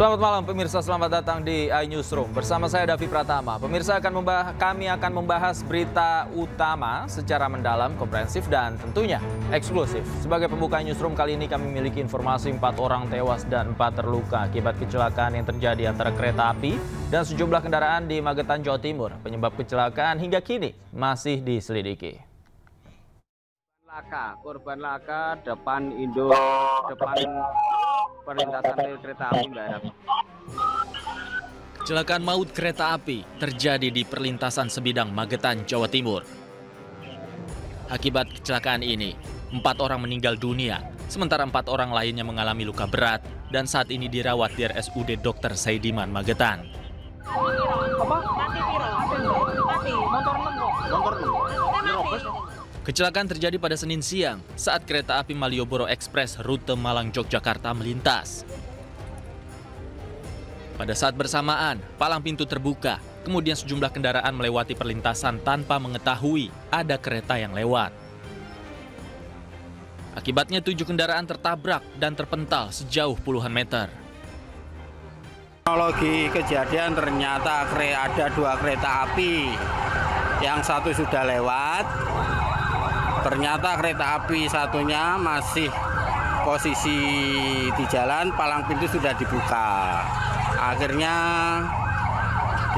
Selamat malam pemirsa, selamat datang di iNewsroom. Bersama saya Davi Pratama. Pemirsa kami akan membahas berita utama secara mendalam, komprehensif dan tentunya eksklusif. Sebagai pembuka iNewsroom kali ini kami memiliki informasi 4 orang tewas dan 4 terluka akibat kecelakaan yang terjadi antara kereta api dan sejumlah kendaraan di Magetan, Jawa Timur. Penyebab kecelakaan hingga kini masih diselidiki. Korban laka depan perlintasan rel kereta api, Mbak Arab. Kecelakaan maut kereta api terjadi di perlintasan Sebidang, Magetan, Jawa Timur. Akibat kecelakaan ini, 4 orang meninggal dunia, sementara 4 orang lainnya mengalami luka berat dan saat ini dirawat di RSUD Dr. Saidiman, Magetan. Kecelakaan terjadi pada Senin siang saat kereta api Malioboro Express rute Malang Yogyakarta melintas. Pada saat bersamaan, palang pintu terbuka, kemudian sejumlah kendaraan melewati perlintasan tanpa mengetahui ada kereta yang lewat. Akibatnya 7 kendaraan tertabrak dan terpental sejauh puluhan meter. Kronologi kejadian ternyata ada 2 kereta api, yang satu sudah lewat. Ternyata kereta api satunya masih posisi di jalan, palang pintu sudah dibuka. Akhirnya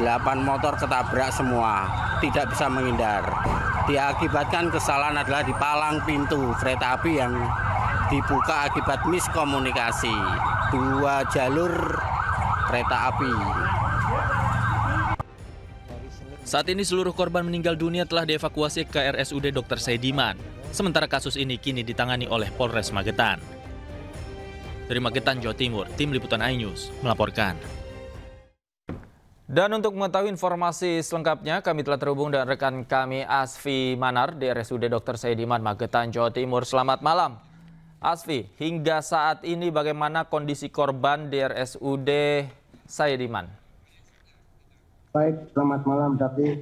8 motor ketabrak semua, tidak bisa menghindar. Diakibatkan kesalahan adalah di palang pintu kereta api yang dibuka akibat miskomunikasi 2 jalur kereta api. Saat ini seluruh korban meninggal dunia telah dievakuasi ke RSUD Dr. Saidiman. Sementara kasus ini kini ditangani oleh Polres Magetan. Dari Magetan, Jawa Timur, Tim Liputan iNews melaporkan. Dan untuk mengetahui informasi selengkapnya, kami telah terhubung dengan rekan kami Asfi Manar di RSUD Dr. Saidiman, Magetan, Jawa Timur. Selamat malam. Asfi, hingga saat ini bagaimana kondisi korban di RSUD Saidiman? Baik, selamat malam, Davi.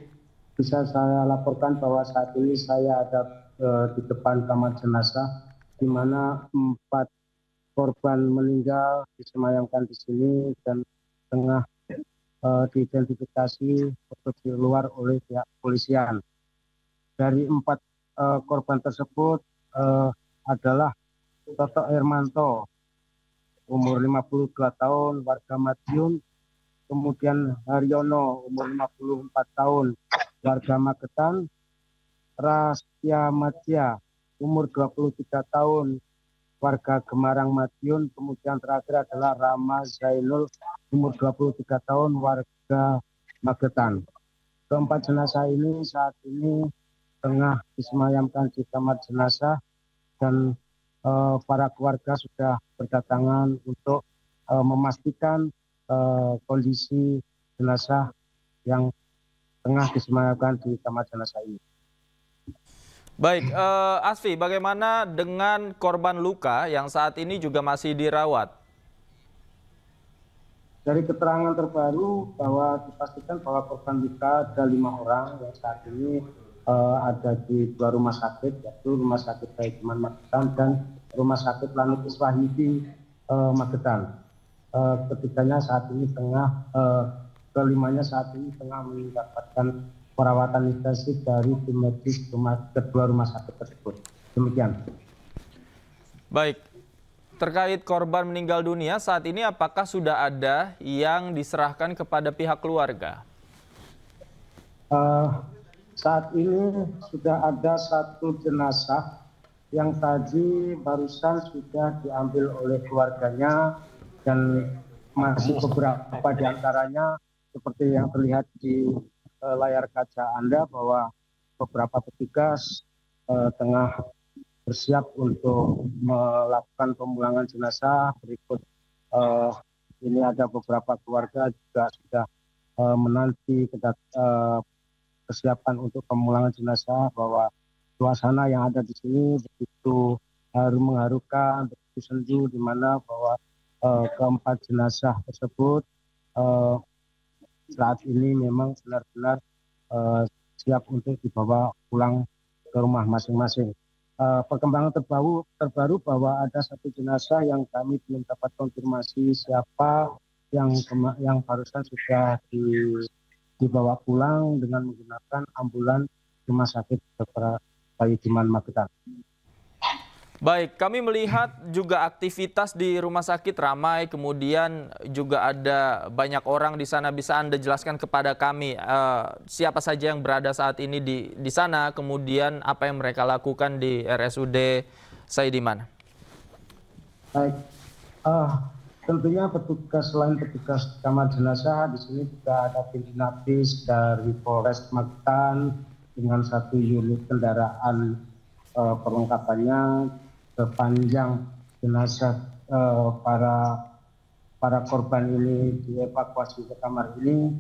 Bisa saya laporkan bahwa saat ini saya ada di depan kamar jenazah, di mana 4 korban meninggal disemayamkan di sini dan tengah diidentifikasi atau di luar oleh pihak kepolisian. Dari 4 korban tersebut adalah Toto Hermanto, umur 52 tahun, warga Madiun. Kemudian Haryono, umur 54 tahun, warga Magetan. Rasya Madya, umur 23 tahun, warga Gemarang Madiun. Kemudian terakhir adalah Rama Zainul, umur 23 tahun, warga Magetan. Keempat jenazah ini saat ini tengah disemayamkan di kamar jenazah dan para keluarga sudah berdatangan untuk memastikan kondisi jenazah yang tengah disemayamkan di kamar jenazah ini. Baik, Asfi, bagaimana dengan korban luka yang saat ini juga masih dirawat? Dari keterangan terbaru bahwa dipastikan bahwa korban luka ada 5 orang yang saat ini ada di 2 rumah sakit, yaitu Rumah Sakit Saidiman Magetan dan Rumah Sakit Lanut Iswahyudi Magetan. Ketiganya saat ini kelimanya saat ini tengah mendapatkan perawatan intensif dari tim medis kedua rumah sakit tersebut. Demikian. Baik, terkait korban meninggal dunia saat ini apakah sudah ada yang diserahkan kepada pihak keluarga? Saat ini sudah ada 1 jenazah yang tadi barusan sudah diambil oleh keluarganya. Dan masih beberapa di antaranya seperti yang terlihat di layar kaca Anda bahwa beberapa petugas tengah bersiap untuk melakukan pemulangan jenazah. Berikut ini ada beberapa keluarga juga sudah menanti kesiapan untuk pemulangan jenazah, bahwa suasana yang ada di sini begitu mengharukan, begitu sendu, di mana bahwa keempat jenazah tersebut saat ini memang benar-benar siap untuk dibawa pulang ke rumah masing-masing. Perkembangan terbaru bahwa ada 1 jenazah yang kami belum dapat konfirmasi siapa yang barusan sudah dibawa pulang dengan menggunakan ambulans Rumah Sakit Dr. Saidman Magetan. Baik, kami melihat juga aktivitas di rumah sakit ramai, kemudian juga ada banyak orang di sana. Bisa Anda jelaskan kepada kami siapa saja yang berada saat ini di sana, kemudian apa yang mereka lakukan di RSUD Saidman? Baik, tentunya selain petugas kamar jenazah, di sini juga ada tim Inafis dari Polres Magetan dengan 1 unit kendaraan perlengkapannya. Sepanjang jenazah para korban ini dievakuasi ke kamar ini,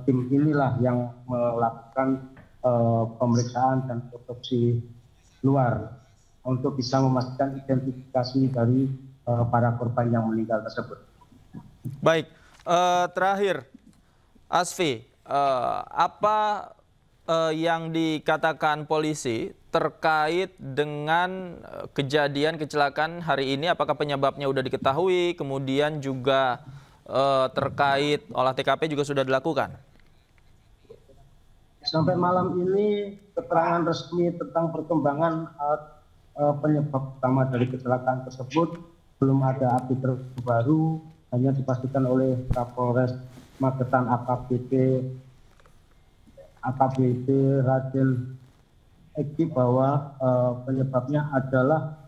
tim inilah yang melakukan pemeriksaan dan otopsi luar untuk bisa memastikan identifikasi dari para korban yang meninggal tersebut. Baik, terakhir Asfi, apa yang dikatakan polisi terkait dengan kejadian kecelakaan hari ini? Apakah penyebabnya sudah diketahui? Kemudian juga terkait olah TKP juga sudah dilakukan? Sampai malam ini keterangan resmi tentang perkembangan penyebab utama dari kecelakaan tersebut belum ada update terbaru. Hanya dipastikan oleh Kapolres Magetan AKBP Raden Eki bahwa penyebabnya adalah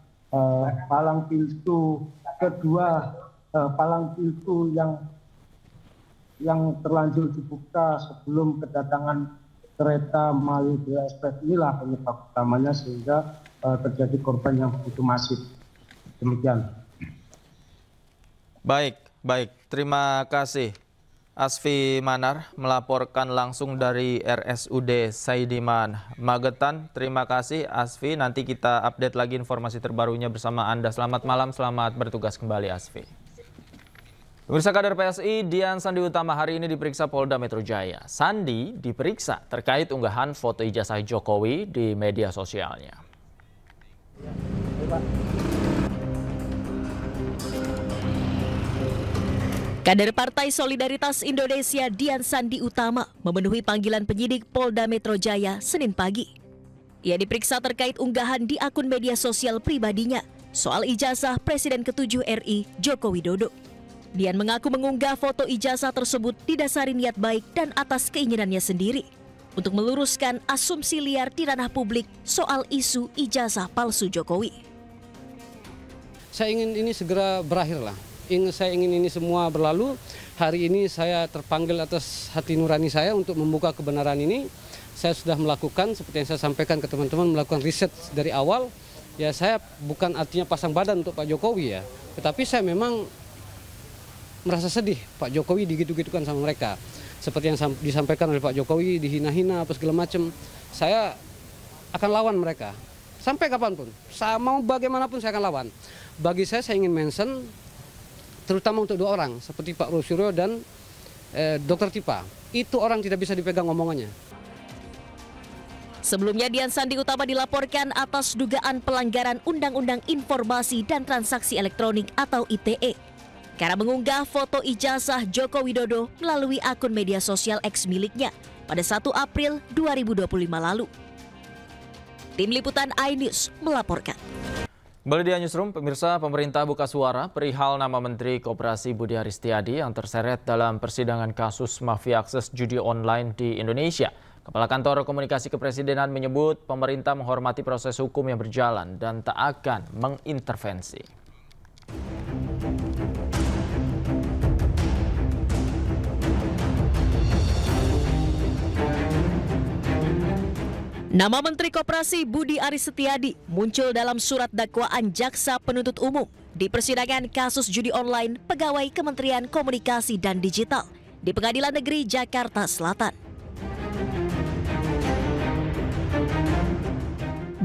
palang pintu kedua, palang pintu yang terlanjur dibuka sebelum kedatangan kereta Malioboro Express. Inilah penyebab utamanya sehingga terjadi korban yang begitu masif. Demikian. Baik, terima kasih. Asfi Manar melaporkan langsung dari RSUD Saidman Magetan. Terima kasih Asfi, nanti kita update lagi informasi terbarunya bersama Anda. Selamat malam, selamat bertugas kembali Asfi. Pemirsa, kader PSI Dian Sandi Utama hari ini diperiksa Polda Metro Jaya. Sandi diperiksa terkait unggahan foto ijazah Jokowi di media sosialnya. Kader Partai Solidaritas Indonesia Dian Sandi Utama memenuhi panggilan penyidik Polda Metro Jaya Senin pagi. Ia diperiksa terkait unggahan di akun media sosial pribadinya soal ijazah Presiden ke-7 RI Joko Widodo. Dian mengaku mengunggah foto ijazah tersebut didasari niat baik dan atas keinginannya sendiri untuk meluruskan asumsi liar di ranah publik soal isu ijazah palsu Jokowi. Saya ingin ini segera berakhir lah. Saya ingin ini semua berlalu. Hari ini saya terpanggil atas hati nurani saya untuk membuka kebenaran ini. Saya sudah melakukan, seperti yang saya sampaikan ke teman-teman, melakukan riset dari awal. Ya, saya bukan artinya pasang badan untuk Pak Jokowi ya. Tetapi saya memang merasa sedih Pak Jokowi digitu-gitukan sama mereka. Seperti yang disampaikan oleh Pak Jokowi, dihina-hina apa segala macam. Saya akan lawan mereka. Sampai kapanpun. Mau bagaimanapun saya akan lawan. Bagi saya ingin mention terutama untuk 2 orang, seperti Pak Rosyuro dan Dr. Tipa. Itu orang tidak bisa dipegang omongannya. Sebelumnya Dian Sandi Utama dilaporkan atas dugaan pelanggaran Undang-Undang Informasi dan Transaksi Elektronik atau ITE karena mengunggah foto ijazah Joko Widodo melalui akun media sosial X miliknya pada 1 April 2025 lalu. Tim Liputan iNews melaporkan. Kembali di Newsroom, pemirsa, pemerintah buka suara perihal nama Menteri Koperasi Budi Aristiadi yang terseret dalam persidangan kasus mafia akses judi online di Indonesia. Kepala Kantor Komunikasi Kepresidenan menyebut pemerintah menghormati proses hukum yang berjalan dan tak akan mengintervensi. Nama Menteri Koperasi Budi Aristiadi muncul dalam surat dakwaan Jaksa Penuntut Umum di persidangan kasus judi online pegawai Kementerian Komunikasi dan Digital di Pengadilan Negeri Jakarta Selatan.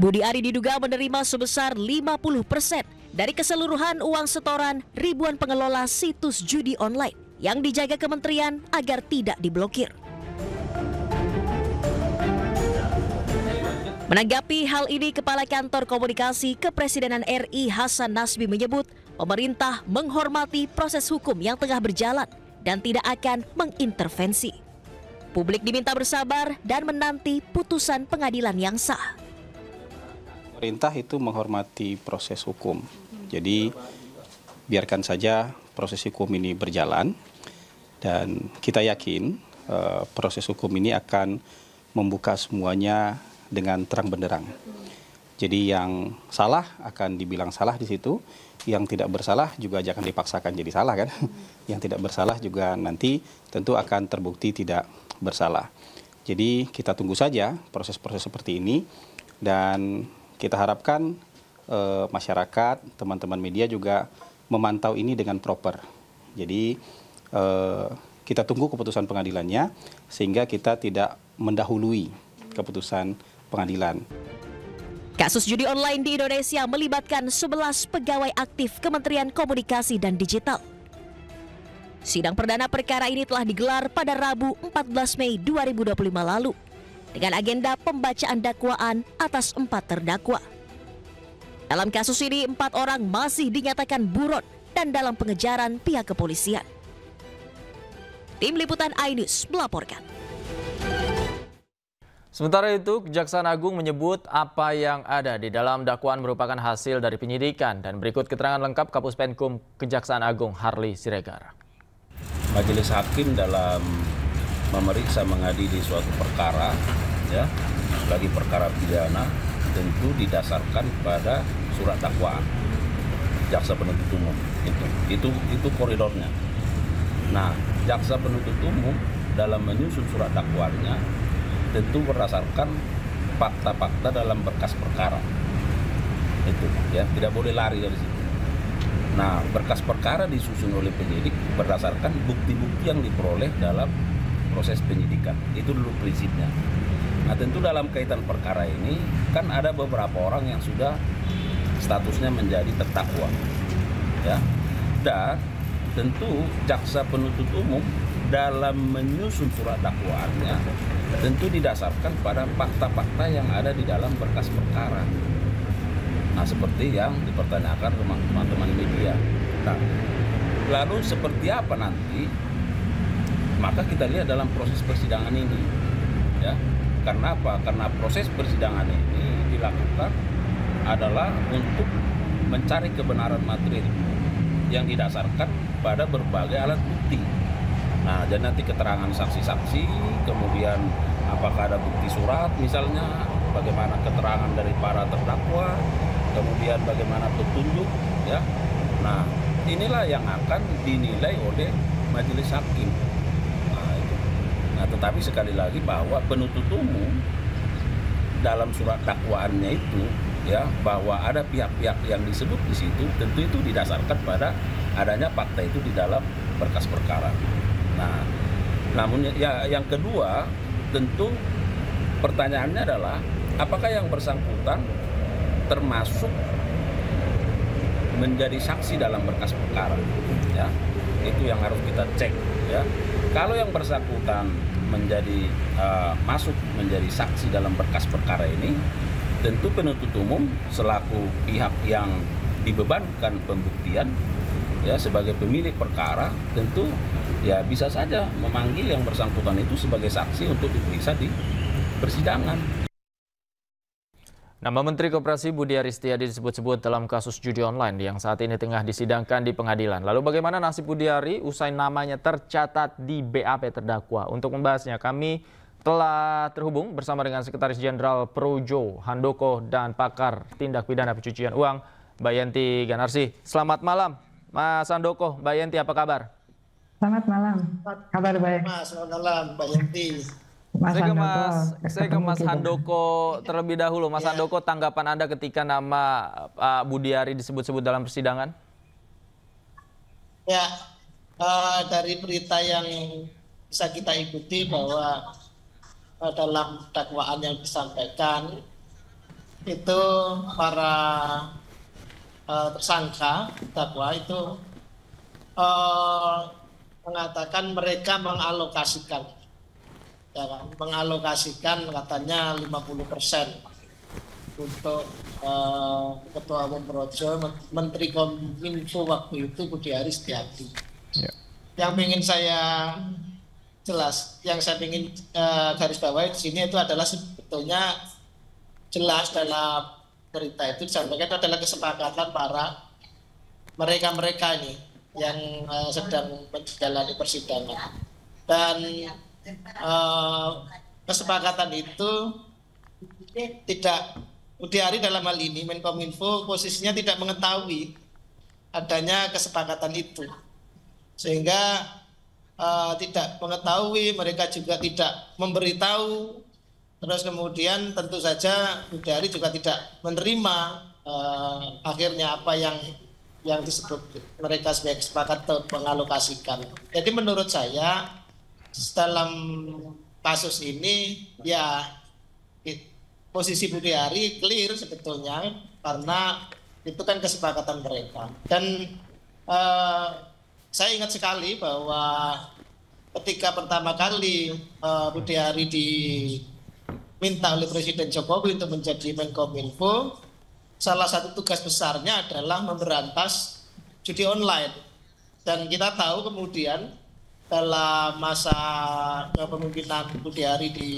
Budi Ari diduga menerima sebesar 50% dari keseluruhan uang setoran ribuan pengelola situs judi online yang dijaga kementerian agar tidak diblokir. Menanggapi hal ini, Kepala Kantor Komunikasi Kepresidenan RI Hasan Nasbi menyebut pemerintah menghormati proses hukum yang tengah berjalan dan tidak akan mengintervensi. Publik diminta bersabar dan menanti putusan pengadilan yang sah. Pemerintah itu menghormati proses hukum. Jadi biarkan saja proses hukum ini berjalan dan kita yakin proses hukum ini akan membuka semuanya dengan terang benderang. Jadi yang salah akan dibilang salah di situ, yang tidak bersalah juga jangan dipaksakan jadi salah kan. Yang tidak bersalah juga nanti tentu akan terbukti tidak bersalah. Jadi kita tunggu saja proses-proses seperti ini dan kita harapkan masyarakat, teman-teman media juga memantau ini dengan proper. Jadi kita tunggu keputusan pengadilannya sehingga kita tidak mendahului keputusan pengadilan. Kasus judi online di Indonesia melibatkan 11 pegawai aktif Kementerian Komunikasi dan Digital. Sidang perdana perkara ini telah digelar pada Rabu 14 Mei 2025 lalu dengan agenda pembacaan dakwaan atas 4 terdakwa. Dalam kasus ini 4 orang masih dinyatakan buron dan dalam pengejaran pihak kepolisian. Tim Liputan iNews melaporkan. Sementara itu, Kejaksaan Agung menyebut apa yang ada di dalam dakwaan merupakan hasil dari penyidikan dan berikut keterangan lengkap Kapus Penkum Kejaksaan Agung Harli Siregar. Majelis hakim dalam memeriksa mengadili suatu perkara, ya, bagi perkara pidana tentu didasarkan pada surat dakwaan jaksa penuntut umum. Itu koridornya. Nah, jaksa penuntut umum dalam menyusun surat dakwaannya tentu berdasarkan fakta-fakta dalam berkas perkara. Itu ya, tidak boleh lari dari situ. Nah, berkas perkara disusun oleh penyidik berdasarkan bukti-bukti yang diperoleh dalam proses penyidikan. Itu dulu prinsipnya. Nah, tentu dalam kaitan perkara ini kan ada beberapa orang yang sudah statusnya menjadi terdakwa. Ya. Dan tentu jaksa penuntut umum dalam menyusun surat dakwaannya tentu didasarkan pada fakta-fakta yang ada di dalam berkas perkara. Nah, seperti yang dipertanyakan teman-teman media. Nah, lalu seperti apa nanti? Maka kita lihat dalam proses persidangan ini, ya. Karena apa? Karena proses persidangan ini dilakukan adalah untuk mencari kebenaran materi yang didasarkan pada berbagai alat bukti. Nah, dan nanti keterangan saksi-saksi, kemudian apakah ada bukti surat misalnya, bagaimana keterangan dari para terdakwa, kemudian bagaimana petunjuk, ya. Nah, inilah yang akan dinilai oleh majelis hakim. Nah, itu. Nah, tetapi sekali lagi bahwa penuntut umum dalam surat dakwaannya itu, ya, bahwa ada pihak-pihak yang disebut di situ, tentu itu didasarkan pada adanya fakta itu di dalam berkas perkara. Nah, namun ya, yang kedua tentu pertanyaannya adalah apakah yang bersangkutan termasuk menjadi saksi dalam berkas perkara, ya. Itu yang harus kita cek, ya. Kalau yang bersangkutan menjadi masuk menjadi saksi dalam berkas perkara ini, tentu penuntut umum selaku pihak yang dibebankan pembuktian, ya, sebagai pemilik perkara, tentu ya bisa saja memanggil yang bersangkutan itu sebagai saksi untuk diperiksa di persidangan. Nama Menteri Koperasi Budi Aristiadi disebut-sebut dalam kasus judi online yang saat ini tengah disidangkan di pengadilan. Lalu bagaimana nasib Budi Ari usai namanya tercatat di BAP terdakwa? Untuk membahasnya kami telah terhubung bersama dengan Sekretaris Jenderal Projo Handoko dan pakar tindak pidana pencucian uang Mbak Yenti Ganarsi. Selamat malam Mas Handoko. Mbak Yenti, apa kabar? Selamat malam, kabar baik. Mas, selamat malam, Mbak Yenti. Saya ke Mas Handoko terlebih dahulu. Mas Handoko, tanggapan Anda ketika nama Budi Ari disebut-sebut dalam persidangan? Ya, dari berita yang bisa kita ikuti bahwa dalam dakwaan yang disampaikan itu para tersangka dakwa itu mengatakan mereka mengalokasikan, ya kan, mengalokasikan katanya 50% untuk Ketua Umum Projo, Menteri Kominfo waktu itu Budi Aristiadi. Ya. yang ingin saya ingin garis bawahi di sini itu adalah sebetulnya jelas dalam berita itu disampaikan itu adalah kesepakatan para mereka ini yang sedang menjalani persidangan, dan kesepakatan itu tidak, Budi Ari dalam hal ini Menkominfo posisinya tidak mengetahui adanya kesepakatan itu, sehingga tidak mengetahui, mereka juga tidak memberitahu. Terus kemudian tentu saja Budi Ari juga tidak menerima akhirnya apa yang disebut mereka sebagai kesepakatan untuk mengalokasikan. Jadi menurut saya dalam kasus ini ya posisi Budi Ari clear sebetulnya, karena itu kan kesepakatan mereka. Dan saya ingat sekali bahwa ketika pertama kali Budi Ari diminta oleh Presiden Jokowi untuk menjadi Menkominfo, salah satu tugas besarnya adalah memberantas judi online. Dan kita tahu kemudian dalam masa kepemimpinan Budi Ari di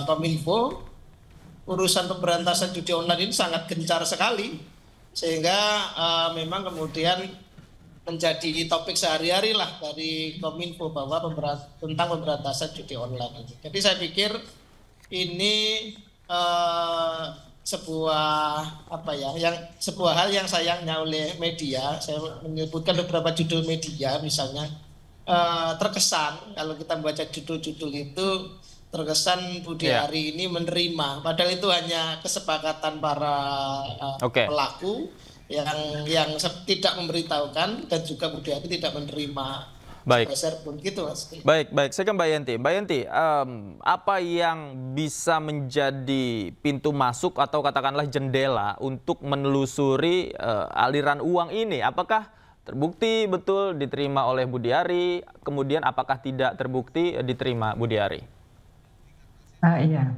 Kominfo, urusan pemberantasan judi online ini sangat gencar sekali, sehingga memang kemudian menjadi topik sehari-hari lah dari Kominfo bahwa tentang pemberantasan judi online. Jadi saya pikir ini sebuah hal yang sayangnya oleh media, saya menyebutkan beberapa judul media misalnya, terkesan kalau kita membaca judul-judul itu terkesan Budi Ari ini menerima, padahal itu hanya kesepakatan para pelaku yang tidak memberitahukan, dan juga Budi Ari tidak menerima. Baik. Gitu, Mas. Baik. Saya ke Mbak Yenti. Mbak Yenti, apa yang bisa menjadi pintu masuk atau katakanlah jendela untuk menelusuri aliran uang ini? Apakah terbukti betul diterima oleh Budi Ari, kemudian apakah tidak terbukti diterima Budi Ari? Iya.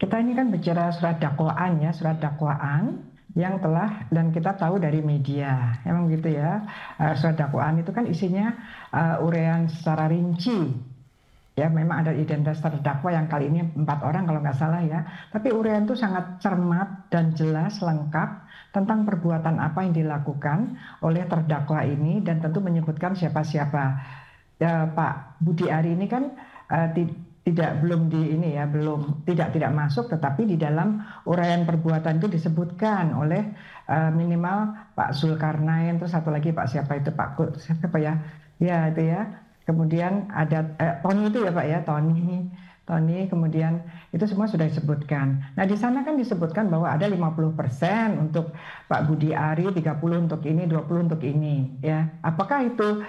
Kita ini kan bicara surat dakwaan ya, surat dakwaan yang telah, dan kita tahu dari media, emang gitu ya, surat dakwaan itu kan isinya uraian secara rinci, ya memang ada identitas terdakwa yang kali ini 4 orang kalau nggak salah ya, tapi uraian itu sangat cermat dan jelas lengkap tentang perbuatan apa yang dilakukan oleh terdakwa ini, dan tentu menyebutkan siapa-siapa. Pak Budi Ari ini kan tidak masuk, tetapi di dalam uraian perbuatan itu disebutkan oleh minimal Pak Zulkarnain, terus satu lagi Pak siapa ya itu ya, kemudian ada Tony itu ya Pak ya, Tony, kemudian itu semua sudah disebutkan. Nah di sana kan disebutkan bahwa ada 50% untuk Pak Budi Ari, 30 untuk ini, 20 untuk ini ya. Apakah itu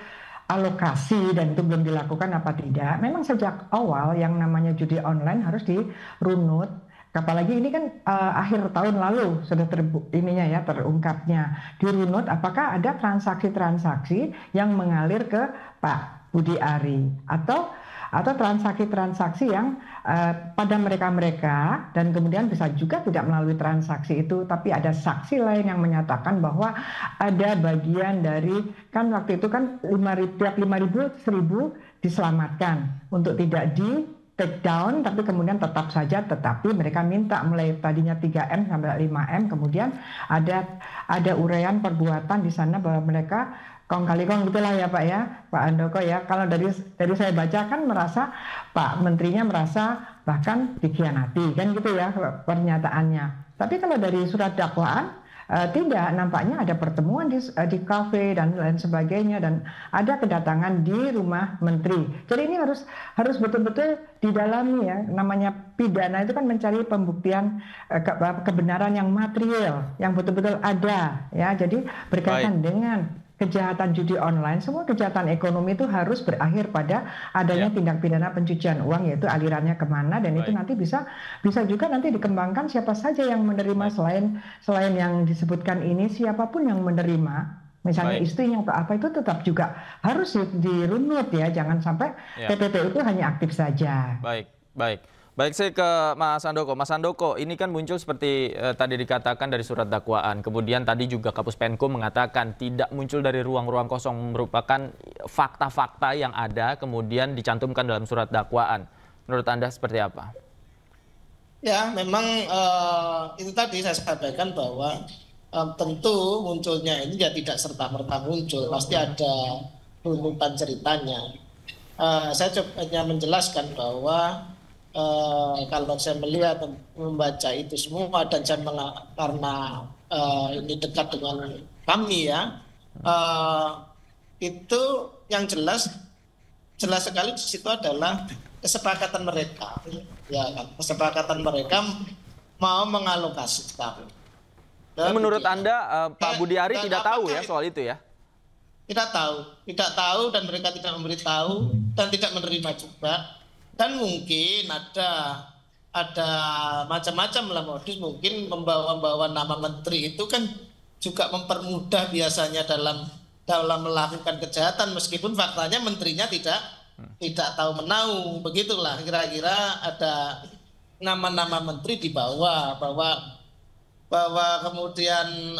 alokasi dan itu belum dilakukan apa tidak? Memang sejak awal yang namanya judi online harus dirunut. Apalagi ini kan akhir tahun lalu sudah terungkapnya. Dirunut apakah ada transaksi-transaksi yang mengalir ke Pak Budi Ari atau transaksi-transaksi yang pada mereka dan kemudian bisa juga tidak melalui transaksi itu, tapi ada saksi lain yang menyatakan bahwa ada bagian dari, kan waktu itu kan 5.000 1.000 diselamatkan untuk tidak di take down, tapi kemudian tetapi mereka minta mulai tadinya 3M sampai 5M, kemudian ada uraian perbuatan di sana bahwa mereka kong kali kong gitulah ya Pak ya, Pak Andoko ya. Kalau dari saya baca kan merasa Pak Menterinya merasa bahkan dikhianati kan gitu ya pernyataannya. Tapi kalau dari surat dakwaan tidak, nampaknya ada pertemuan di kafe dan lain sebagainya, dan ada kedatangan di rumah menteri. Jadi ini harus betul-betul didalami ya. Namanya pidana itu kan mencari pembuktian kebenaran yang material, yang betul-betul ada ya. Jadi berkaitan dengan kejahatan judi online, semua kejahatan ekonomi itu harus berakhir pada adanya tindak pidana pencucian uang, yaitu alirannya kemana, dan itu nanti bisa juga nanti dikembangkan siapa saja yang menerima, selain yang disebutkan ini, siapapun yang menerima, misalnya istrinya atau apa, itu tetap juga harus dirunut ya, jangan sampai TPP itu hanya aktif saja. Baik. Baik, saya ke Mas Handoko. Mas Handoko, ini kan muncul seperti tadi dikatakan dari surat dakwaan. Kemudian tadi juga Kapus Penkum mengatakan tidak muncul dari ruang-ruang kosong, merupakan fakta-fakta yang ada kemudian dicantumkan dalam surat dakwaan. Menurut Anda seperti apa? Ya, memang itu tadi saya sampaikan bahwa tentu munculnya ini ya tidak serta-merta muncul, pasti ada runtutan ceritanya. Saya coba hanya menjelaskan bahwa kalau saya melihat membaca itu semua dan saya karena ini dekat dengan kami ya, itu yang jelas sekali di situ adalah kesepakatan mereka, ya kan, kesepakatan mereka mau mengalokasikan. Menurut Anda Pak Budiari tidak tahu ya soal itu ya? Tidak tahu dan mereka tidak memberitahu dan tidak menerima juga. Dan mungkin ada macam-macam lah modus, mungkin membawa nama menteri itu kan juga mempermudah biasanya dalam melakukan kejahatan, meskipun faktanya menterinya tidak tahu menau, begitulah kira-kira ada nama-nama menteri dibawa bahwa kemudian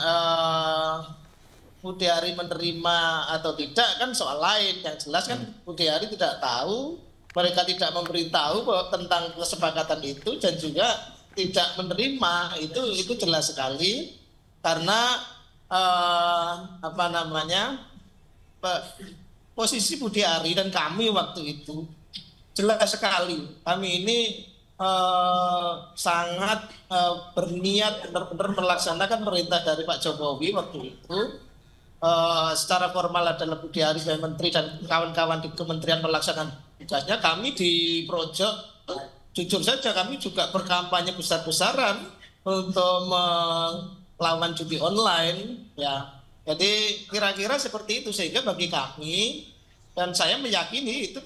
Budiari menerima atau tidak kan soal lain. Yang jelas kan Budiari tidak tahu, mereka tidak memberitahu bahwa tentang kesepakatan itu dan juga tidak menerima, itu jelas sekali karena posisi Budiari dan kami waktu itu jelas sekali. Kami ini sangat berniat benar-benar melaksanakan perintah dari Pak Jokowi waktu itu. Secara formal adalah Budiari sebagai menteri dan kawan-kawan di kementerian melaksanakan tugasnya. Kami di Projo, jujur saja kami juga berkampanye besar-besaran untuk melawan judi online ya. Jadi kira-kira seperti itu, sehingga bagi kami dan saya meyakini itu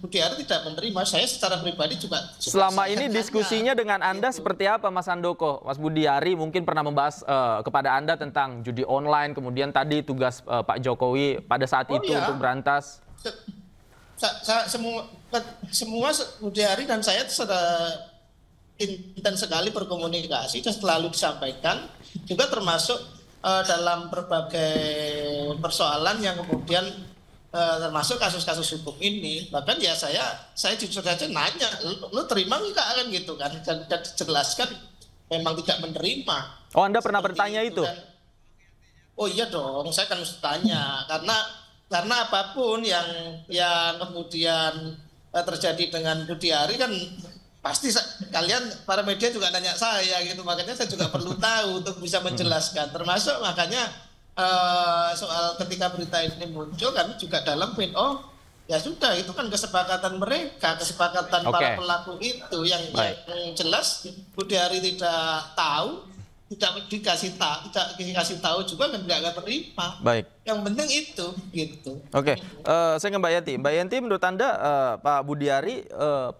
Budiari tidak menerima. Saya secara pribadi juga selama ini diskusinya dengan Anda seperti apa, Mas Handoko? Mas Budiari mungkin pernah membahas kepada Anda tentang judi online, kemudian tadi tugas Pak Jokowi pada saat itu untuk berantas. Semua Budiari dan saya sudah intens sekali berkomunikasi dan selalu disampaikan, juga termasuk dalam berbagai persoalan yang kemudian termasuk kasus-kasus hukum ini. Bahkan ya saya jujur saja nanya, lu terima enggak kan gitu kan, dan dijelaskan memang tidak menerima. Oh, Anda pernah bertanya itu? Kan. Oh iya dong, saya kan mesti tanya karena apapun yang kemudian terjadi dengan Budiari kan pasti kalian para media juga nanya saya gitu, makanya saya juga perlu tahu untuk bisa menjelaskan, termasuk makanya soal ketika berita ini muncul kami juga dalam ya sudah, itu kan kesepakatan mereka, kesepakatan para pelaku itu yang jelas Budiari tidak tahu, tidak dikasih tahu juga kan tidak akan terima. Baik. Yang penting itu gitu. Oke, saya ke Mbak Yanti. Mbak Yanti, menurut Anda Pak Budiari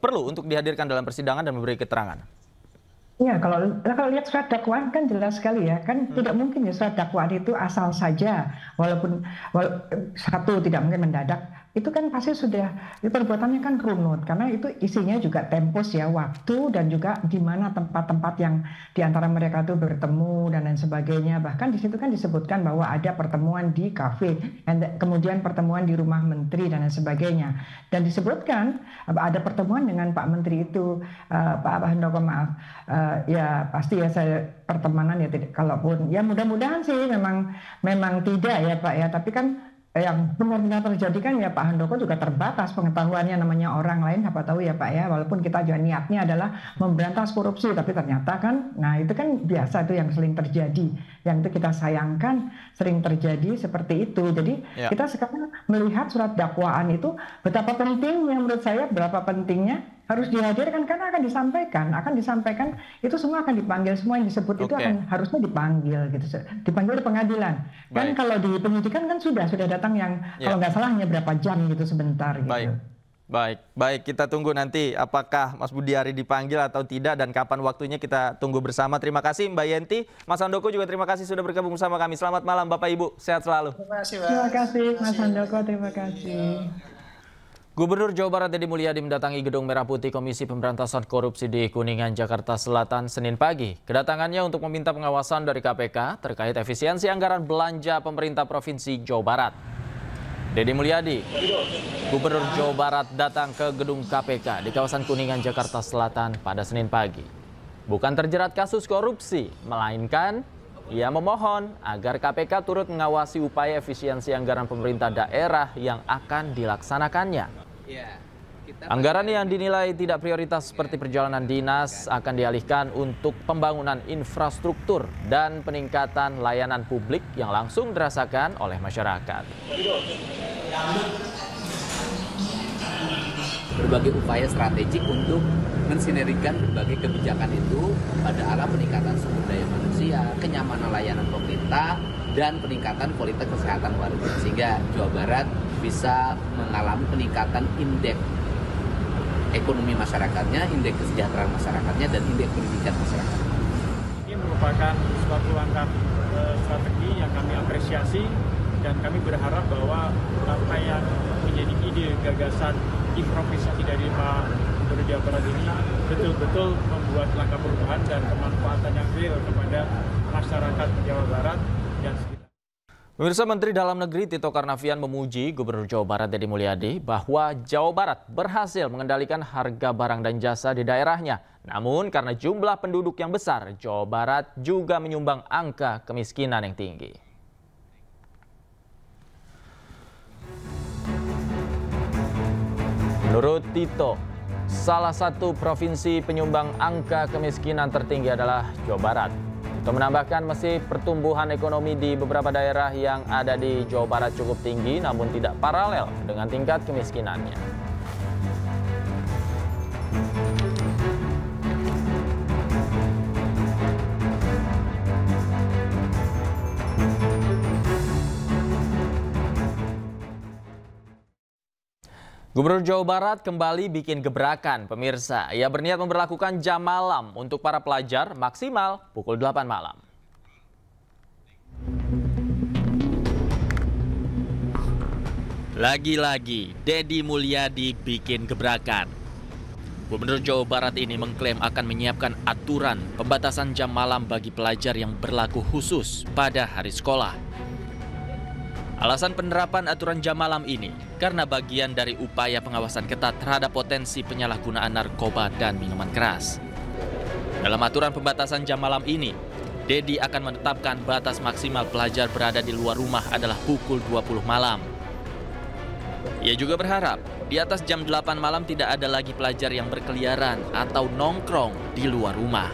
perlu untuk dihadirkan dalam persidangan dan memberi keterangan? Ya, kalau lihat surat dakwaan kan jelas sekali ya, kan tidak mungkin ya surat dakwaan itu asal saja, walaupun satu tidak mungkin mendadak, itu kan pasti perbuatannya kan runut, karena itu isinya juga tempos ya, waktu dan juga di mana tempat-tempat yang di antara mereka itu bertemu dan lain sebagainya. Bahkan di situ kan disebutkan bahwa ada pertemuan di kafe, kemudian pertemuan di rumah menteri dan lain sebagainya. Dan disebutkan ada pertemuan dengan Pak Menteri itu, Pak Handoko maaf. Ya pasti ya saya pertemanan ya tidak, kalaupun ya mudah-mudahan sih memang tidak ya Pak ya, tapi kan yang benar-benar terjadi kan ya Pak Handoko juga terbatas pengetahuannya, namanya orang lain apa tahu ya Pak ya, walaupun kita juga niatnya adalah memberantas korupsi, tapi ternyata kan, nah itu kan biasa itu yang sering terjadi, yang itu kita sayangkan sering terjadi seperti itu. Jadi kita sekarang melihat surat dakwaan itu betapa pentingnya, menurut saya berapa pentingnya harus dihadirkan, karena akan disampaikan itu semua akan dipanggil, semua yang disebut itu akan harusnya dipanggil gitu, dipanggil di pengadilan. Kan kalau di penyidikan kan sudah datang yang kalau nggak salah hanya berapa jam gitu, sebentar gitu. Baik, kita tunggu nanti apakah Mas Budiari dipanggil atau tidak dan kapan waktunya, kita tunggu bersama. Terima kasih Mbak Yanti, Mas Handoko juga terima kasih sudah bergabung bersama kami. Selamat malam Bapak Ibu, sehat selalu. Terima kasih Mas Handoko, terima kasih. Gubernur Jawa Barat Deddy Mulyadi mendatangi Gedung Merah Putih Komisi Pemberantasan Korupsi di Kuningan, Jakarta Selatan, Senin pagi. Kedatangannya untuk meminta pengawasan dari KPK terkait efisiensi anggaran belanja pemerintah Provinsi Jawa Barat. Deddy Mulyadi, Gubernur Jawa Barat, datang ke gedung KPK di kawasan Kuningan, Jakarta Selatan pada Senin pagi. Bukan terjerat kasus korupsi, melainkan ia memohon agar KPK turut mengawasi upaya efisiensi anggaran pemerintah daerah yang akan dilaksanakannya. Anggaran yang dinilai tidak prioritas seperti perjalanan dinas akan dialihkan untuk pembangunan infrastruktur dan peningkatan layanan publik yang langsung dirasakan oleh masyarakat. Berbagai upaya strategik untuk mensinergikan berbagai kebijakan itu pada arah peningkatan sumber daya manusia, kenyamanan layanan pemerintah, dan peningkatan kualitas kesehatan warga, sehingga Jawa Barat bisa mengalami peningkatan indeks ekonomi masyarakatnya, indeks kesejahteraan masyarakatnya, dan indeks pendidikan masyarakat. Ini merupakan suatu langkah strategi yang kami apresiasi, dan kami berharap bahwa apa yang menjadi ide gagasan improvisasi dari Pak Gubernur Jawa Barat ini betul-betul membuat langkah perubahan dan kemanfaatan yang real kepada masyarakat Jawa Barat dan sekitar. Pemirsa, Menteri Dalam Negeri Tito Karnavian memuji Gubernur Jawa Barat Deddy Mulyadi bahwa Jawa Barat berhasil mengendalikan harga barang dan jasa di daerahnya. Namun karena jumlah penduduk yang besar, Jawa Barat juga menyumbang angka kemiskinan yang tinggi. Menurut Tito, salah satu provinsi penyumbang angka kemiskinan tertinggi adalah Jawa Barat. Tito menambahkan meski pertumbuhan ekonomi di beberapa daerah yang ada di Jawa Barat cukup tinggi, namun tidak paralel dengan tingkat kemiskinannya. Gubernur Jawa Barat kembali bikin gebrakan, pemirsa. Ia berniat memberlakukan jam malam untuk para pelajar maksimal pukul 8 malam. Lagi-lagi, Deddy Mulyadi bikin gebrakan. Gubernur Jawa Barat ini mengklaim akan menyiapkan aturan pembatasan jam malam bagi pelajar yang berlaku khusus pada hari sekolah. Alasan penerapan aturan jam malam ini karena bagian dari upaya pengawasan ketat terhadap potensi penyalahgunaan narkoba dan minuman keras. Dalam aturan pembatasan jam malam ini, Deddy akan menetapkan batas maksimal pelajar berada di luar rumah adalah pukul 20 malam. Ia juga berharap di atas jam 8 malam tidak ada lagi pelajar yang berkeliaran atau nongkrong di luar rumah.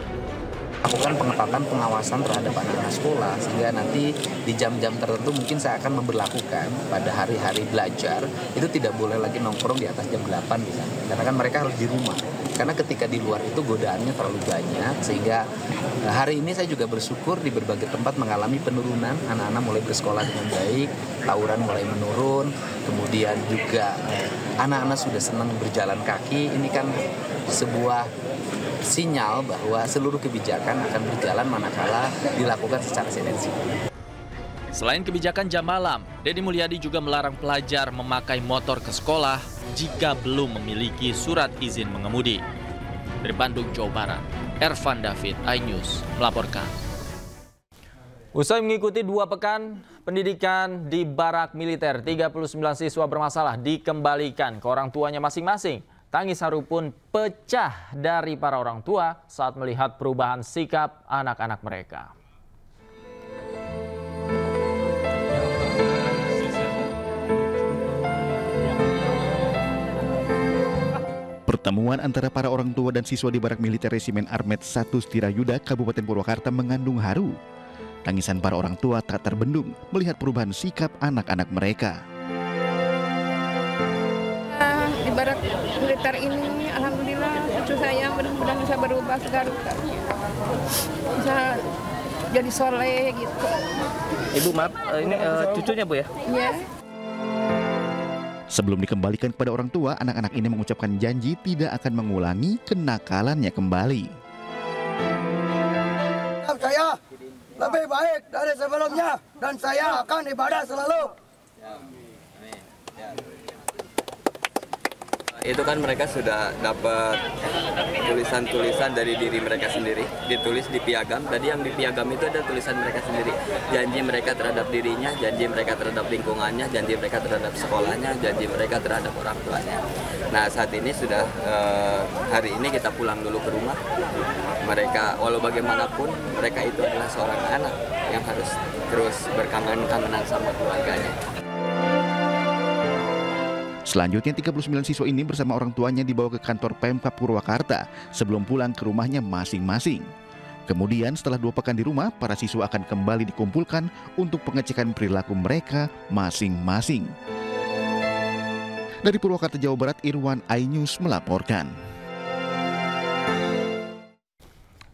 Lakukan pengetatan pengawasan terhadap anak-anak sekolah, sehingga nanti di jam-jam tertentu mungkin saya akan memberlakukan pada hari-hari belajar itu tidak boleh lagi nongkrong di atas jam 8 misalnya, karena kan mereka harus di rumah. Karena ketika di luar itu godaannya terlalu banyak, sehingga hari ini saya juga bersyukur di berbagai tempat mengalami penurunan, anak-anak mulai bersekolah dengan baik, tawuran mulai menurun, kemudian juga anak-anak sudah senang berjalan kaki. Ini kan sebuah sinyal bahwa seluruh kebijakan akan berjalan manakala dilakukan secara sinergi. Selain kebijakan jam malam, Deddy Mulyadi juga melarang pelajar memakai motor ke sekolah jika belum memiliki surat izin mengemudi. Dari Bandung, Jawa Barat, Ervan David, iNews melaporkan. Usai mengikuti 2 pekan pendidikan di barak militer, 39 siswa bermasalah dikembalikan ke orang tuanya masing-masing. Tangis haru pun pecah dari para orang tua saat melihat perubahan sikap anak-anak mereka. Pertemuan antara para orang tua dan siswa di barak militer Resimen Armet 1 Setirayuda, Kabupaten Purwakarta mengandung haru. Tangisan para orang tua tak terbendung melihat perubahan sikap anak-anak mereka. Di barak militer ini, alhamdulillah cucu saya mudah-mudahan bisa berubah segala-galanya, bisa jadi soleh gitu. Ibu maaf, ini cucunya Bu ya? Iya. Sebelum dikembalikan kepada orang tua, anak-anak ini mengucapkan janji tidak akan mengulangi kenakalannya kembali. Saya lebih baik dari sebelumnya dan saya akan ibadah selalu. Itu kan mereka sudah dapat tulisan-tulisan dari diri mereka sendiri, ditulis di piagam. Tadi yang di piagam itu ada tulisan mereka sendiri, janji mereka terhadap dirinya, janji mereka terhadap lingkungannya, janji mereka terhadap sekolahnya, janji mereka terhadap orang tuanya. Nah, saat ini sudah hari ini kita pulang dulu ke rumah. Mereka walau bagaimanapun mereka itu adalah seorang anak yang harus terus berkaman-kamanan sama keluarganya. Selanjutnya 39 siswa ini bersama orang tuanya dibawa ke kantor Pemkab Purwakarta sebelum pulang ke rumahnya masing-masing. Kemudian setelah 2 pekan di rumah, para siswa akan kembali dikumpulkan untuk pengecekan perilaku mereka masing-masing. Dari Purwakarta, Jawa Barat, Irwan, iNews melaporkan.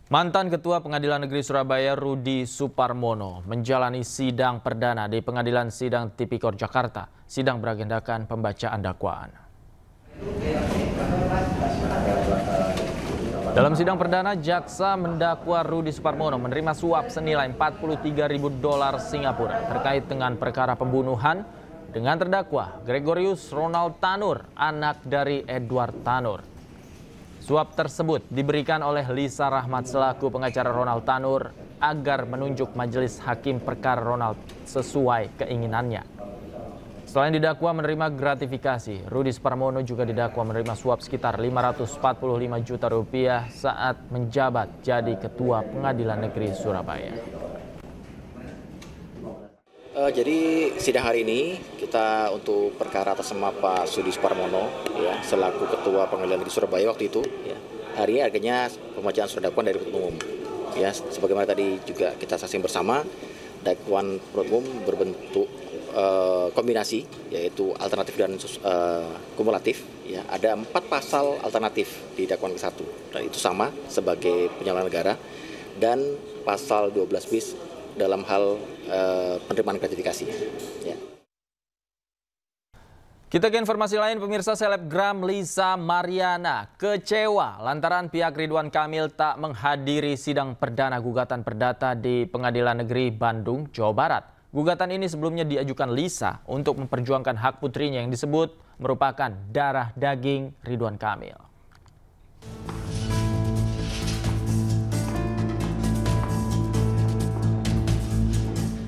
Mantan Ketua Pengadilan Negeri Surabaya Rudi Suparmono menjalani sidang perdana di Pengadilan Sidang Tipikor Jakarta. Sidang beragendakan pembacaan dakwaan. Dalam sidang perdana, jaksa mendakwa Rudi Suparmono menerima suap senilai $43.000 Singapura terkait dengan perkara pembunuhan dengan terdakwa Gregorius Ronald Tanur, anak dari Edward Tanur. Suap tersebut diberikan oleh Lisa Rahmat selaku pengacara Ronald Tanur agar menunjuk majelis hakim perkara Ronald sesuai keinginannya. Selain didakwa menerima gratifikasi, Rudi Suparmono juga didakwa menerima suap sekitar Rp545 juta saat menjabat jadi Ketua Pengadilan Negeri Surabaya. Jadi sidang hari ini kita untuk perkara atas nama Pak Rudi Suparmono ya, selaku Ketua Pengadilan Negeri Surabaya waktu itu ya. Hari ini akhirnya pembacaan surat dakwaan dari penuntut umum. Ya, sebagaimana tadi juga kita saksikan bersama, dakwaan penuntut umum berbentuk kombinasi yaitu alternatif dan kumulatif ya. Ada 4 pasal alternatif di dakwaan ke-1 dan itu sama sebagai penyelenggara negara dan pasal 12 bis dalam hal penerimaan gratifikasi. Ya. Kita ke informasi lain, pemirsa. Selebgram Lisa Mariana kecewa lantaran pihak Ridwan Kamil tak menghadiri sidang perdana gugatan perdata di Pengadilan Negeri Bandung, Jawa Barat. Gugatan ini sebelumnya diajukan Lisa untuk memperjuangkan hak putrinya yang disebut merupakan darah daging Ridwan Kamil.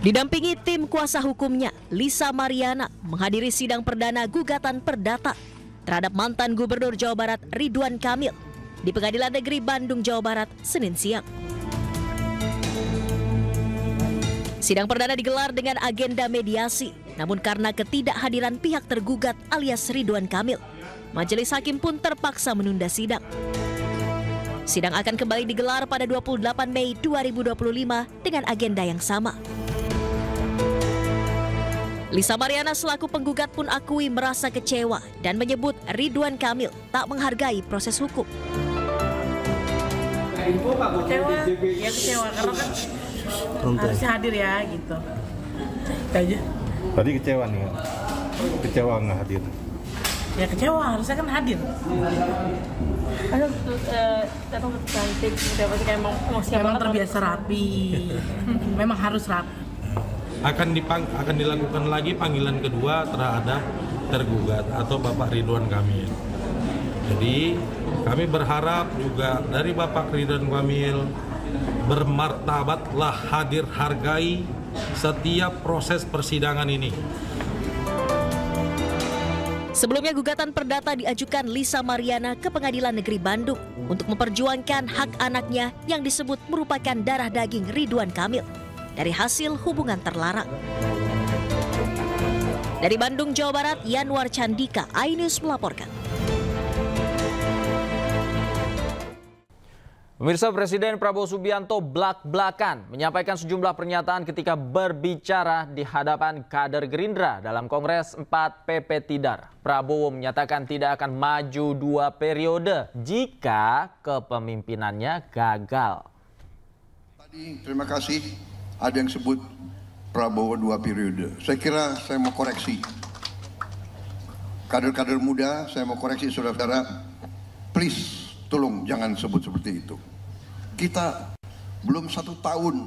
Didampingi tim kuasa hukumnya, Lisa Mariana menghadiri sidang perdana gugatan perdata terhadap mantan Gubernur Jawa Barat Ridwan Kamil di Pengadilan Negeri Bandung, Jawa Barat, Senin siang. Sidang perdana digelar dengan agenda mediasi, namun karena ketidakhadiran pihak tergugat alias Ridwan Kamil, majelis hakim pun terpaksa menunda sidang. Sidang akan kembali digelar pada 28 Mei 2025 dengan agenda yang sama. Lisa Mariana selaku penggugat pun akui merasa kecewa dan menyebut Ridwan Kamil tak menghargai proses hukum. Kecewa, ya kecewa karena kan harusnya hadir ya gitu. Itu aja. Tadi kecewa nih, kecewa nggak hadir? Ya kecewa, harusnya kan hadir. Aduh, datang cantik, memang terbiasa rapi, memang harus rapi. Akan dilakukan lagi panggilan kedua terhadap tergugat atau Bapak Ridwan Kamil. Jadi kami berharap juga dari Bapak Ridwan Kamil bermartabatlah hadir hargai setiap proses persidangan ini. Sebelumnya gugatan perdata diajukan Lisa Mariana ke Pengadilan Negeri Bandung untuk memperjuangkan hak anaknya yang disebut merupakan darah daging Ridwan Kamil dari hasil hubungan terlarang. Dari Bandung, Jawa Barat, Yanwar Candika, iNews melaporkan. Pemirsa, Presiden Prabowo Subianto blak-blakan menyampaikan sejumlah pernyataan ketika berbicara di hadapan kader Gerindra dalam Kongres 4 PP Tidar. Prabowo menyatakan tidak akan maju 2 periode jika kepemimpinannya gagal. Tadi terima kasih. Ada yang sebut Prabowo 2 periode. Saya kira saya mau koreksi. Kader-kader muda, saya mau koreksi saudara-saudara. Please, tolong jangan sebut seperti itu. Kita belum 1 tahun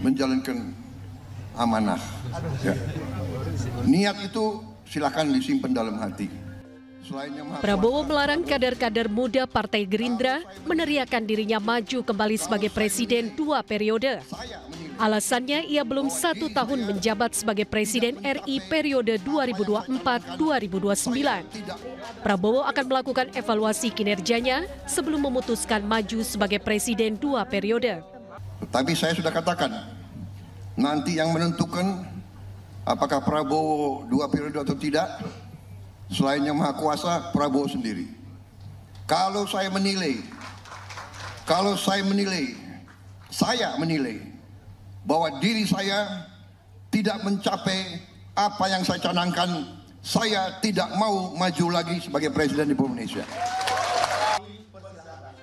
menjalankan amanah. Ya. Niat itu silakan disimpan dalam hati. Prabowo melarang kader-kader muda Partai Gerindra meneriakan dirinya maju kembali sebagai presiden 2 periode. Alasannya ia belum 1 tahun menjabat sebagai Presiden RI periode 2024-2029. Prabowo akan melakukan evaluasi kinerjanya sebelum memutuskan maju sebagai Presiden 2 periode. Tapi saya sudah katakan, nanti yang menentukan apakah Prabowo 2 periode atau tidak, selain yang Maha Kuasa, Prabowo sendiri. Kalau saya menilai bahwa diri saya tidak mencapai apa yang saya canangkan, saya tidak mau maju lagi sebagai Presiden Republik Indonesia.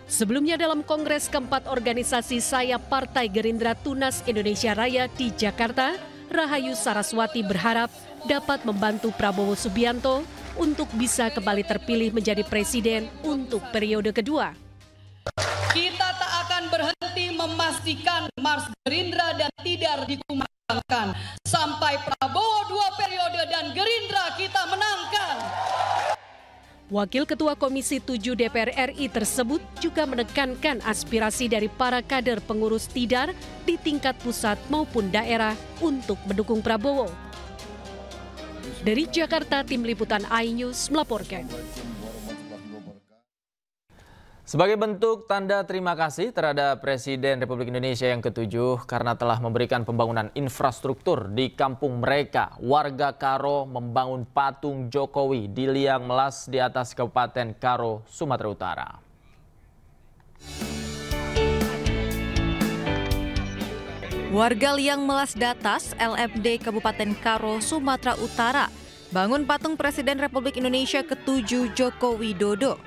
Sebelumnya dalam Kongres keempat organisasi sayap Partai Gerindra Tunas Indonesia Raya di Jakarta, Rahayu Saraswati berharap dapat membantu Prabowo Subianto untuk bisa kembali terpilih menjadi presiden untuk periode kedua. Kita tak akan berhenti memastikan Mars Gerindra dan tidak dikumbangkan sampai Prabowo 2 periode dan Gerindra kita menangkan. Wakil Ketua Komisi 7 DPR RI tersebut juga menekankan aspirasi dari para kader pengurus Tidar di tingkat pusat maupun daerah untuk mendukung Prabowo. Dari Jakarta, Tim Liputan iNews melaporkan. Sebagai bentuk tanda terima kasih terhadap Presiden Republik Indonesia yang ke-7 karena telah memberikan pembangunan infrastruktur di kampung mereka, warga Karo membangun patung Jokowi di liang melas di atas Kabupaten Karo, Sumatera Utara. Warga Liang Melas Datas, LMD Kabupaten Karo, Sumatera Utara, bangun patung Presiden Republik Indonesia ke-7 Joko Widodo.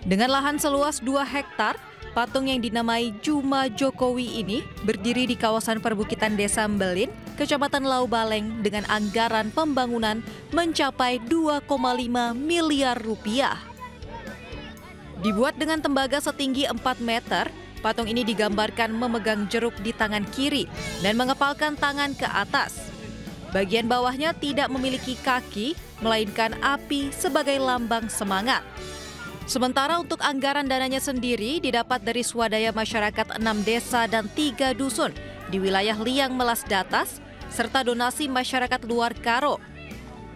Dengan lahan seluas 2 hektar, patung yang dinamai Juma Jokowi ini berdiri di kawasan perbukitan Desa Mbelin, Kecamatan Laubaleng dengan anggaran pembangunan mencapai 2,5 miliar rupiah. Dibuat dengan tembaga setinggi 4 meter, patung ini digambarkan memegang jeruk di tangan kiri dan mengepalkan tangan ke atas. Bagian bawahnya tidak memiliki kaki, melainkan api sebagai lambang semangat. Sementara untuk anggaran dananya sendiri didapat dari swadaya masyarakat 6 desa dan 3 dusun di wilayah Liang Melas Datas, serta donasi masyarakat luar Karo.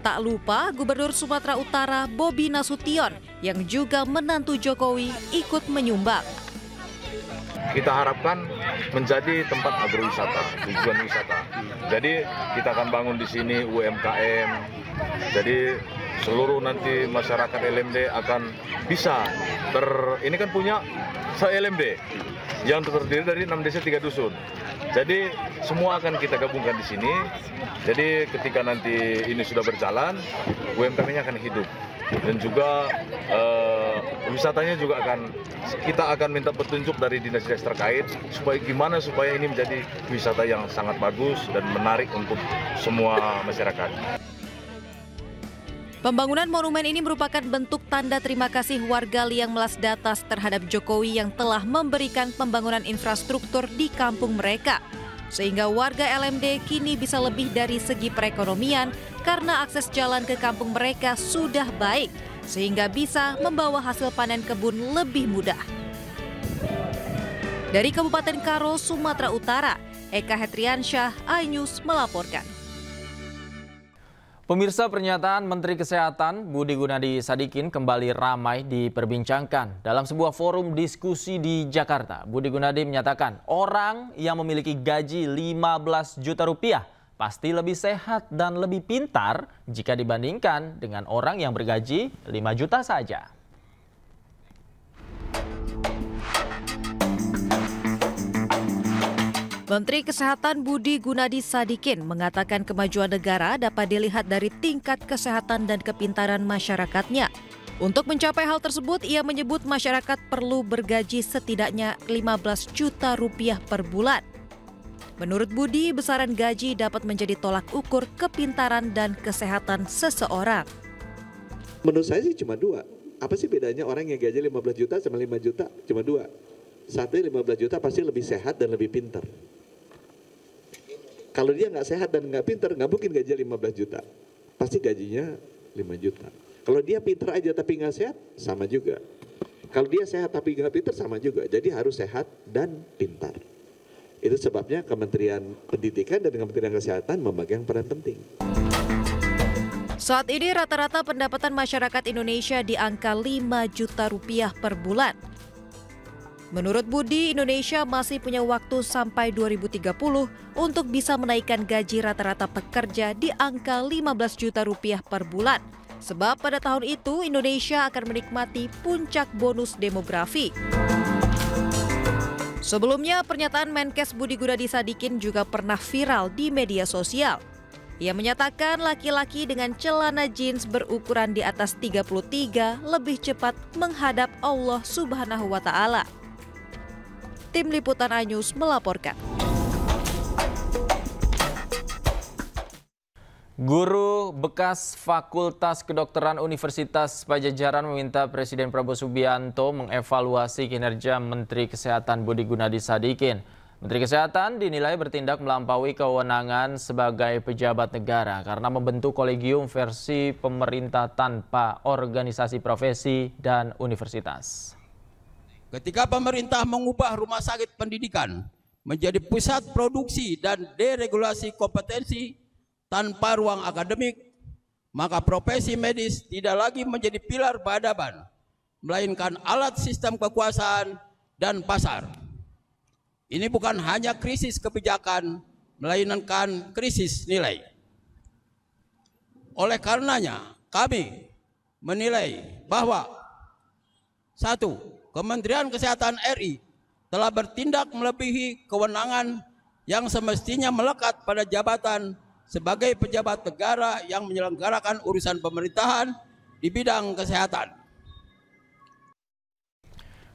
Tak lupa Gubernur Sumatera Utara Bobi Nasution yang juga menantu Jokowi ikut menyumbang. Kita harapkan menjadi tempat agrowisata, tujuan wisata. Jadi kita akan bangun di sini UMKM. Jadi seluruh nanti masyarakat LMD akan bisa ini kan punya LMD yang terdiri dari 6 desa 3 dusun. Jadi semua akan kita gabungkan di sini. Jadi ketika nanti ini sudah berjalan, UMKM-nya akan hidup. Dan juga wisatanya juga kita akan minta petunjuk dari dinas-dinas terkait supaya ini menjadi wisata yang sangat bagus dan menarik untuk semua masyarakat. Pembangunan monumen ini merupakan bentuk tanda terima kasih warga Liang Melas Datas terhadap Jokowi yang telah memberikan pembangunan infrastruktur di kampung mereka. Sehingga warga LMD kini bisa lebih dari segi perekonomian karena akses jalan ke kampung mereka sudah baik, sehingga bisa membawa hasil panen kebun lebih mudah. Dari Kabupaten Karo, Sumatera Utara, Eka Hetriansyah, iNews melaporkan. Pemirsa, pernyataan Menteri Kesehatan Budi Gunadi Sadikin kembali ramai diperbincangkan. Dalam sebuah forum diskusi di Jakarta, Budi Gunadi menyatakan orang yang memiliki gaji 15 juta rupiah pasti lebih sehat dan lebih pintar jika dibandingkan dengan orang yang bergaji 5 juta saja. Menteri Kesehatan Budi Gunadi Sadikin mengatakan kemajuan negara dapat dilihat dari tingkat kesehatan dan kepintaran masyarakatnya. Untuk mencapai hal tersebut, ia menyebut masyarakat perlu bergaji setidaknya 15 juta rupiah per bulan. Menurut Budi, besaran gaji dapat menjadi tolak ukur kepintaran dan kesehatan seseorang. Menurut saya sih cuma 2. Apa sih bedanya orang yang gaji 15 juta sama 5 juta? Cuma 2. Satu 15 juta pasti lebih sehat dan lebih pintar. Kalau dia nggak sehat dan nggak pintar, nggak mungkin gaji 15 juta. Pasti gajinya 5 juta. Kalau dia pintar aja tapi nggak sehat, sama juga. Kalau dia sehat tapi nggak pintar, sama juga. Jadi harus sehat dan pintar. Itu sebabnya Kementerian Pendidikan dan Kementerian Kesehatan memegang peran penting. Saat ini rata-rata pendapatan masyarakat Indonesia di angka 5 juta rupiah per bulan. Menurut Budi, Indonesia masih punya waktu sampai 2030 untuk bisa menaikkan gaji rata-rata pekerja di angka 15 juta rupiah per bulan. Sebab pada tahun itu Indonesia akan menikmati puncak bonus demografi. Sebelumnya, pernyataan Menkes Budi Gunadi Sadikin juga pernah viral di media sosial. Ia menyatakan laki-laki dengan celana jeans berukuran di atas 33 lebih cepat menghadap Allah Subhanahu wa Ta'ala. Tim Liputan iNews melaporkan. Guru bekas Fakultas Kedokteran Universitas Padjadjaran meminta Presiden Prabowo Subianto mengevaluasi kinerja Menteri Kesehatan Budi Gunadi Sadikin. Menteri Kesehatan dinilai bertindak melampaui kewenangan sebagai pejabat negara karena membentuk kolegium versi pemerintah tanpa organisasi profesi dan universitas. Ketika pemerintah mengubah rumah sakit pendidikan menjadi pusat produksi dan deregulasi kompetensi tanpa ruang akademik, maka profesi medis tidak lagi menjadi pilar peradaban, melainkan alat sistem kekuasaan dan pasar. Ini bukan hanya krisis kebijakan, melainkan krisis nilai. Oleh karenanya, kami menilai bahwa 1. Kementerian Kesehatan RI telah bertindak melebihi kewenangan yang semestinya melekat pada jabatan sebagai pejabat negara yang menyelenggarakan urusan pemerintahan di bidang kesehatan.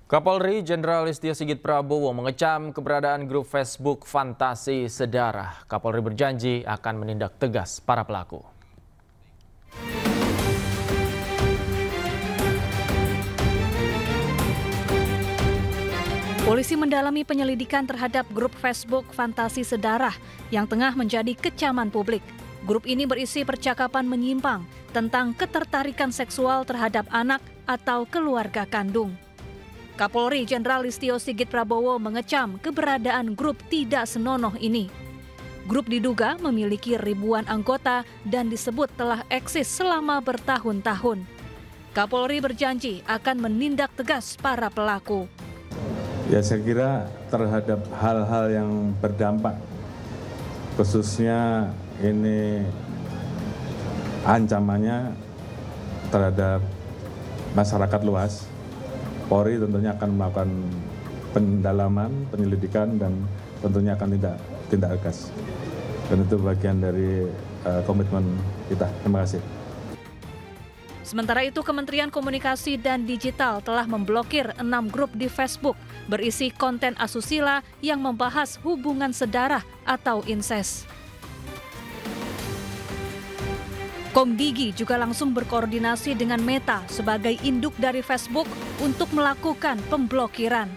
Kapolri Jenderal Listio Sigit Prabowo mengecam keberadaan grup Facebook Fantasi Sedarah. Kapolri berjanji akan menindak tegas para pelaku. Polisi mendalami penyelidikan terhadap grup Facebook Fantasi Sedarah yang tengah menjadi kecaman publik. Grup ini berisi percakapan menyimpang tentang ketertarikan seksual terhadap anak atau keluarga kandung. Kapolri Jenderal Listio Sigit Prabowo mengecam keberadaan grup tidak senonoh ini. Grup diduga memiliki ribuan anggota dan disebut telah eksis selama bertahun-tahun. Kapolri berjanji akan menindak tegas para pelaku. Ya, saya kira terhadap hal-hal yang berdampak, khususnya ini ancamannya terhadap masyarakat luas, Polri tentunya akan melakukan pendalaman, penyelidikan, dan tentunya akan tindak tegas. Dan itu bagian dari komitmen kita. Terima kasih. Sementara itu, Kementerian Komunikasi dan Digital telah memblokir 6 grup di Facebook berisi konten asusila yang membahas hubungan sedarah atau insest. Komdigi juga langsung berkoordinasi dengan Meta sebagai induk dari Facebook untuk melakukan pemblokiran.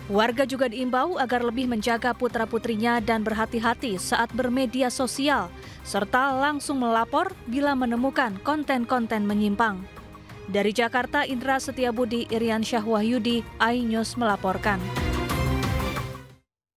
Warga juga diimbau agar lebih menjaga putra-putrinya dan berhati-hati saat bermedia sosial, serta langsung melapor bila menemukan konten-konten menyimpang. Dari Jakarta, Indra Setiabudi, Irian Syahwahyudi, iNews melaporkan.